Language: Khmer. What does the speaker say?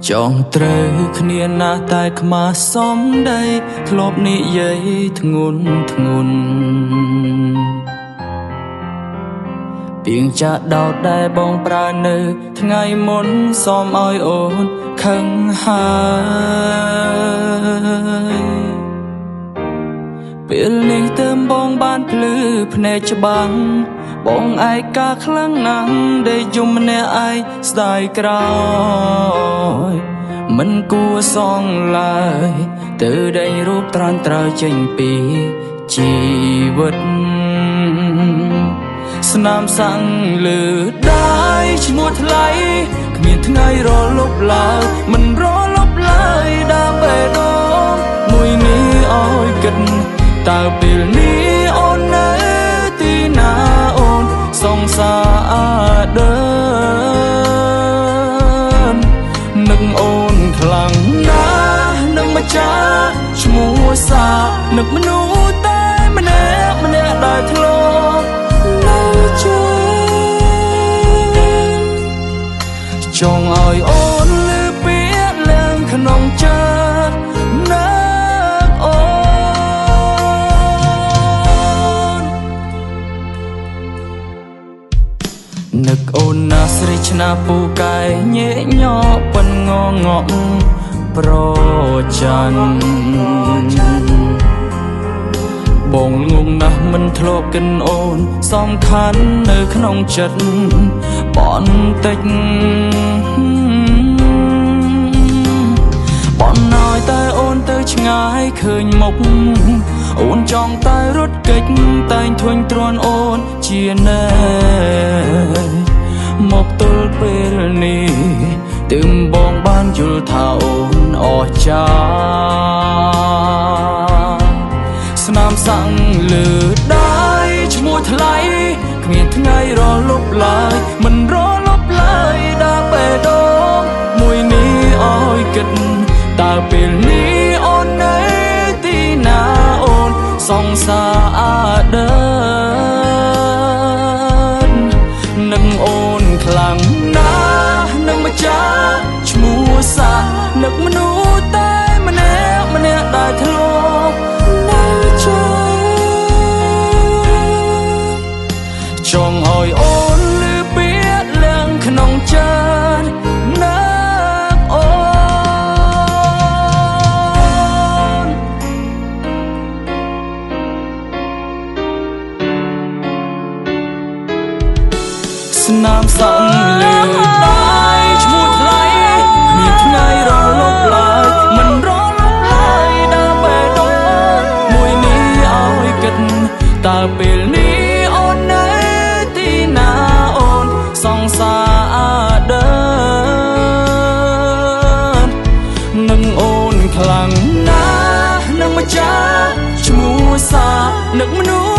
ចង់ត្រូវគ្នាណាតែខ្មាស់សំដីធ្លាប់និយាយធ្ងន់ធ្ងន់ពីងចាក់ដោតដែលបងប្រើនៅថ្ងៃមុនសូមឲ្យអូនខឹងហើយពេលនេះទៅបងបានភ្លឺភ្នែកច្បាំងបងឯកាខ្លាំងណាស់ដែលយំម្នាក់ឯងស្ដាយក្រោយមិនគួរសងឡើយទៅដេញរូបត្រានត្រើយចេញពីជីវិតស្នាមសាំងលើដៃឈ្មោះថ្លៃគ្មានថ្ងៃរលប់ឡើយមិនរលប់ឡើយដល់បេះដូងមួយនេះឲ្យគិតតើពេលនេះអូននៅទីណាអូនសងសារដើមនឹកអូនខ្លាំងណាស់នឹកម្ចាស់ឈ្មោះសានឹកមនុស្សតែម្នាក់ដែលធ្លាប់នៅចង់ឲ្យអូនលើពាក្យឡើងក្នុងចិត្តនឹកអូននឹកអូនណាស្រីឆ្នាពូកែញែកញក់ប៉ុនងងក់ប្រច័នបងងងណាស់មិនធ្លាប់កិនអូនសំខាន់នៅក្នុងចិត្តបន្តិចបងឲ្យតែអូនទៅឆ្ងាយឃើញមុខអូនចង់តែរត់គេចតែងធុញទ្រាន់អូនជាណែមកទល់ពេលនេះទើបបងបានយល់ថាអូនអស្ចារ្យស្នាមសាំងលើដៃឈ្មោះថ្លៃគ្មានថ្ងៃរលប់ឡើយមិនរលប់ឡើយដល់បេះដូងមួយនេះឲ្យគិតតើពេលនេះអូននៅទីណាអូនសងសារដើមនឹងអូនខ្លាំងណាស់នឹងម្ចាស់ឈ្មោះសានឹកមនុស្សតែម្នាក់ដែលធ្លាប់នៅចង់ឲ្យអូនលើពាក្យឡើងក្នុងចិត្តនឹកអូនស្នាមសាំងលើដៃឈ្មោះថ្លៃគ្មានថ្ងៃរលប់ឡើយមិនរលប់ឡើយដល់បេះដូងមួយនេះឲ្យគិតតើពេលនេះអូននៅទីណាអូនសងសារដើមនឹងអូនខ្លាំងណាស់នឹងម្ចាស់ឈ្មោះសានឹកមនុស្ស